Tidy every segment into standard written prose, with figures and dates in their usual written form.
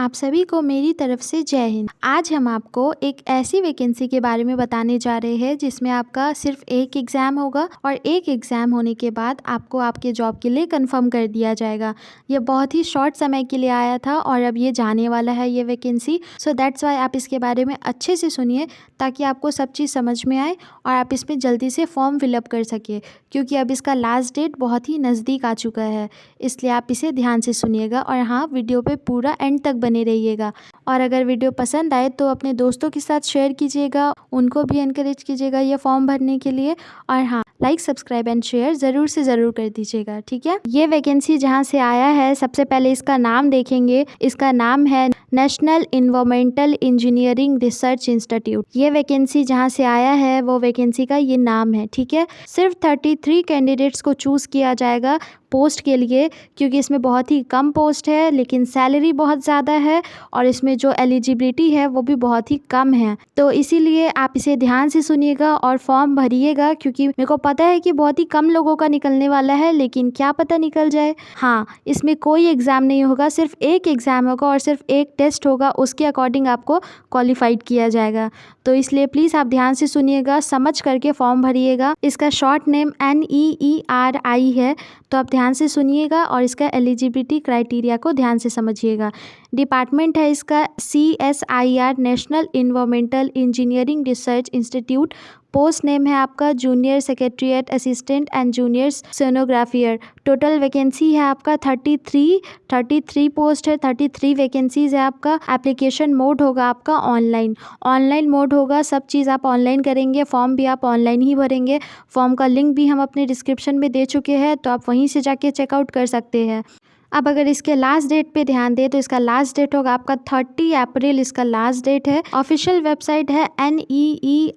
आप सभी को मेरी तरफ से जय हिंद। आज हम आपको एक ऐसी वैकेंसी के बारे में बताने जा रहे हैं जिसमें आपका सिर्फ एक एग्ज़ाम होगा और एक एग्ज़ाम होने के बाद आपको आपके जॉब के लिए कंफर्म कर दिया जाएगा। ये बहुत ही शॉर्ट समय के लिए आया था और अब ये जाने वाला है ये वैकेंसी। सो दैट्स वाई आप इसके बारे में अच्छे से सुनिए ताकि आपको सब चीज़ समझ में आए और आप इसमें जल्दी से फॉर्म फिलअप कर सके, क्योंकि अब इसका लास्ट डेट बहुत ही नज़दीक आ चुका है। इसलिए आप इसे ध्यान से सुनिएगा और हाँ, वीडियो पे पूरा एंड तक बने रहिएगा। और अगर वीडियो पसंद आए तो अपने दोस्तों के साथ शेयर कीजिएगा, उनको भी एनकरेज कीजिएगा ये फॉर्म भरने के लिए। और हाँ, लाइक सब्सक्राइब एंड शेयर ज़रूर से ज़रूर कर दीजिएगा, ठीक है। ये वैकेंसी जहाँ से आया है, सबसे पहले इसका नाम देखेंगे। इसका नाम है national environmental engineering research institute. ये वैकेंसी जहाँ से आया है वो वैकेंसी का ये नाम है, ठीक है। सिर्फ 33 कैंडिडेट्स को चूज़ किया जाएगा पोस्ट के लिए, क्योंकि इसमें बहुत ही कम पोस्ट है लेकिन सैलरी बहुत ज़्यादा है और इसमें जो एलिजिबिलिटी है वो भी बहुत ही कम है। तो इसीलिए आप इसे ध्यान से सुनिएगा और फॉर्म भरिएगा, क्योंकि मेरे को पता है कि बहुत ही कम लोगों का निकलने वाला है, लेकिन क्या पता निकल जाए। हाँ, इसमें कोई एग्ज़ाम नहीं होगा, सिर्फ एक एग्ज़ाम होगा और सिर्फ एक टेस्ट होगा, उसके अकॉर्डिंग आपको क्वालिफाइड किया जाएगा। तो इसलिए प्लीज़ आप ध्यान से सुनिएगा, समझ करके फॉर्म भरिएगा। इसका शॉर्ट नेम NEERI है, तो आप ध्यान से सुनिएगा और इसका एलिजिबिलिटी क्राइटेरिया को ध्यान से समझिएगा। डिपार्टमेंट है इसका CSIR national environmental engineering research institute. Post name है आपका junior secretariat assistant and junior sonographer. Total vacancy है आपका 33 पोस्ट है, 33 वैकेंसीज है आपका। एप्लीकेशन मोड होगा आपका ऑनलाइन मोड होगा। सब चीज़ आप ऑनलाइन करेंगे, फॉर्म भी आप ऑनलाइन ही भरेंगे। फॉर्म का लिंक भी हम अपने डिस्क्रिप्शन में दे चुके हैं, तो आप वहीं से जाके चेकआउट कर सकते हैं। अब अगर इसके लास्ट डेट पे ध्यान दें तो इसका लास्ट डेट होगा आपका 30 अप्रैल, इसका लास्ट डेट है। ऑफिशियल वेबसाइट है neeri.res.in।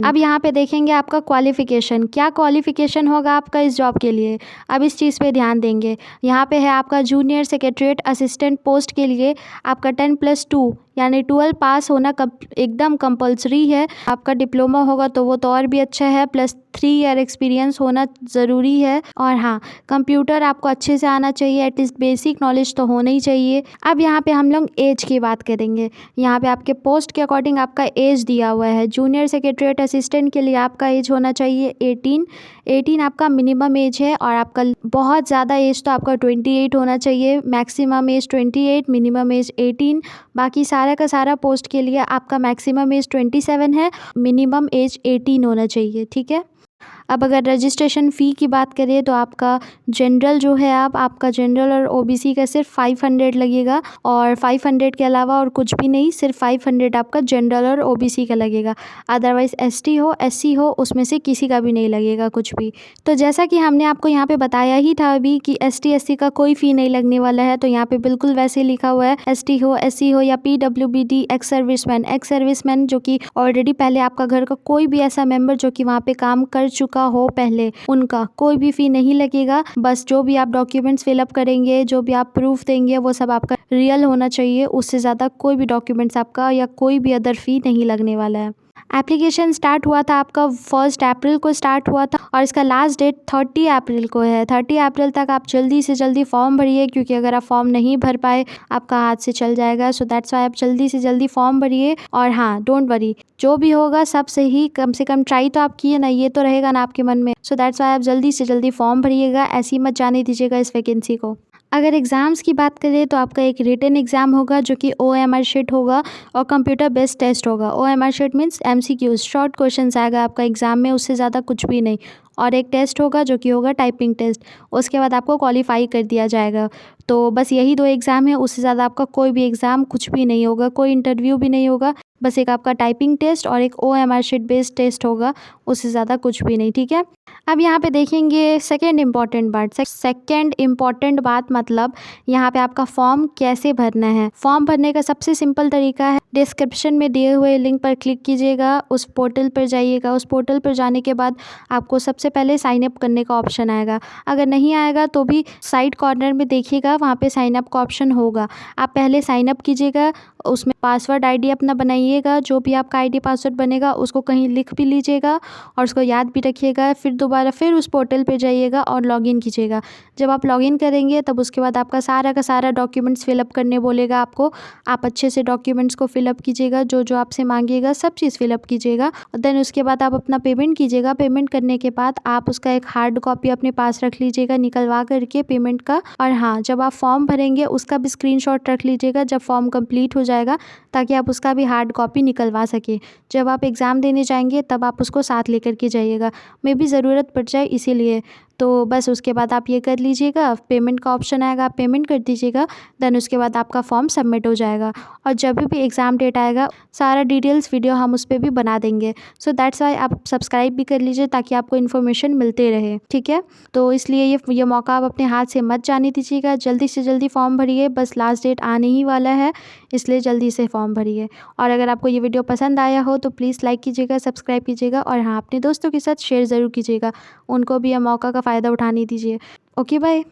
अब यहाँ पे देखेंगे आपका क्वालिफिकेशन, क्या क्वालिफिकेशन होगा आपका इस जॉब के लिए। अब इस चीज़ पे ध्यान देंगे। यहाँ पे है आपका जूनियर सेक्रेटरीट असिस्टेंट पोस्ट के लिए आपका 10+2 यानी 12 पास होना एकदम कंपलसरी है। आपका डिप्लोमा होगा तो वो तो और भी अच्छा है, प्लस 3 ईयर एक्सपीरियंस होना ज़रूरी है। और हाँ, कंप्यूटर आपको अच्छे से आना चाहिए, एटलीस्ट बेसिक नॉलेज तो होना ही चाहिए। अब यहाँ पे हम लोग एज की बात करेंगे। यहाँ पे आपके पोस्ट के अकॉर्डिंग आपका एज दिया हुआ है। जूनियर सेक्रेटरीट असिस्टेंट के लिए आपका एज होना चाहिए 18 आपका मिनिमम एज है, और आपका बहुत ज़्यादा एज तो आपका 28 होना चाहिए। Maximum age 28, minimum age 18। बाकी सारा का सारा पोस्ट के लिए आपका मैक्सिमम एज 27 है, मिनिमम एज 18 होना चाहिए, ठीक है। अब अगर रजिस्ट्रेशन फ़ी की बात करें तो आपका जनरल जो है, आपका जनरल और OBC का सिर्फ 500 लगेगा, और 500 के अलावा और कुछ भी नहीं, सिर्फ 500 आपका जनरल और OBC का लगेगा। अदरवाइज़ ST हो SC हो उसमें से किसी का भी नहीं लगेगा कुछ भी। तो जैसा कि हमने आपको यहाँ पे बताया ही था अभी कि ST SC का कोई फ़ी नहीं लगने वाला है, तो यहाँ पे बिल्कुल वैसे लिखा हुआ है। ST हो SC हो या PWBD एक्स सर्विसमैन जो कि ऑलरेडी पहले आपका घर का कोई भी ऐसा मेम्बर जो कि वहाँ पे काम कर चुका हो पहले, उनका कोई भी फ़ी नहीं लगेगा। बस जो भी आप डॉक्यूमेंट्स फिलअप करेंगे, जो भी आप प्रूफ देंगे, वो सब आपका रियल होना चाहिए। उससे ज़्यादा कोई भी डॉक्यूमेंट्स आपका या कोई भी अदर फ़ी नहीं लगने वाला है। एप्लीकेशन स्टार्ट हुआ था आपका 1 अप्रैल को स्टार्ट हुआ था, और इसका लास्ट डेट 30 अप्रैल को है। 30 अप्रैल तक आप जल्दी से जल्दी फॉर्म भरिए, क्योंकि अगर आप फॉर्म नहीं भर पाए आपका हाथ से चल जाएगा। सो दैट्स वाई आप जल्दी से जल्दी फॉर्म भरिए। और हाँ, डोंट वरी, जो भी होगा सब सही, कम से कम ट्राई तो आप किए ना, ये तो रहेगा ना आपके मन में। सो दैट्स वाई आप जल्दी से जल्दी फॉर्म भरिएगा, ऐसे ही मत जाने दीजिएगा इस वैकेंसी को। अगर एग्ज़ाम्स की बात करें तो आपका एक रिटन एग्ज़ाम होगा जो कि OMR शीट होगा, और कंप्यूटर बेस्ड टेस्ट होगा। OMR sheet means MCQs, short questions आएगा आपका एग्ज़ाम में, उससे ज़्यादा कुछ भी नहीं। और एक टेस्ट होगा जो कि होगा टाइपिंग टेस्ट, उसके बाद आपको क्वालिफाई कर दिया जाएगा। तो बस यही 2 एग्ज़ाम है, उससे ज़्यादा आपका कोई भी एग्ज़ाम कुछ भी नहीं होगा, कोई इंटरव्यू भी नहीं होगा। बस एक आपका टाइपिंग टेस्ट और एक OMR शीट बेस्ड टेस्ट होगा, उससे ज़्यादा कुछ भी नहीं, ठीक है। अब यहाँ पे देखेंगे सेकेंड इम्पॉर्टेंट बात मतलब यहाँ पे आपका फॉर्म कैसे भरना है। फॉर्म भरने का सबसे सिंपल तरीका है, डिस्क्रिप्शन में दिए हुए लिंक पर क्लिक कीजिएगा, उस पोर्टल पर जाइएगा। उस पोर्टल पर जाने के बाद आपको सबसे पहले साइन अप करने का ऑप्शन आएगा। अगर नहीं आएगा तो भी साइड कॉर्नर में देखिएगा, वहाँ पे साइन अप का ऑप्शन होगा। आप पहले साइन अप कीजिएगा, उसमें पासवर्ड आईडी अपना बनाइएगा। जो भी आपका आईडी पासवर्ड बनेगा उसको कहीं लिख भी लीजिएगा और उसको याद भी रखिएगा। फिर दोबारा फिर उस पोर्टल पे जाइएगा और लॉगिन कीजिएगा। जब आप लॉगिन करेंगे तब उसके बाद आपका सारा का सारा डॉक्यूमेंट्स फिलअप करने बोलेगा आपको। आप अच्छे से डॉक्यूमेंट्स को फिलअप कीजिएगा, जो जो आपसे मांगेगा सब चीज़ फिलअप कीजिएगा। देन उसके बाद आप अपना पेमेंट कीजिएगा। पेमेंट करने के बाद आप उसका एक हार्ड कॉपी अपने पास रख लीजिएगा निकलवा करके पेमेंट का। और हाँ, जब आप फॉर्म भरेंगे उसका भी स्क्रीनशॉट रख लीजिएगा जब फॉर्म कंप्लीट हो जाएगा, ताकि आप उसका भी हार्ड कॉपी निकलवा सकें। जब आप एग्ज़ाम देने जाएंगे तब आप उसको साथ लेकर के जाइएगा, मे भी ज़रूरत पड़ जाए इसीलिए। तो बस उसके बाद आप ये कर लीजिएगा, पेमेंट का ऑप्शन आएगा, आप पेमेंट कर दीजिएगा। देन उसके बाद आपका फॉर्म सबमिट हो जाएगा और जब भी एग्ज़ाम डेट आएगा सारा डिटेल्स वीडियो हम उस पर भी बना देंगे। सो दैट्स वाई आप सब्सक्राइब भी कर लीजिए ताकि आपको इन्फॉर्मेशन मिलते रहे, ठीक है। तो इसलिए ये मौका आप अपने हाथ से मत जाने दीजिएगा। जल्दी से जल्दी फॉर्म भरिए, बस लास्ट डेट आने ही वाला है, इसलिए जल्दी से फॉर्म भरिए। और अगर आपको ये वीडियो पसंद आया हो तो प्लीज़ लाइक कीजिएगा, सब्सक्राइब कीजिएगा और हाँ, अपने दोस्तों के साथ शेयर ज़रूर कीजिएगा। उनको भी यह मौका का फ़ायदा उठाने दीजिए। Okay, bye.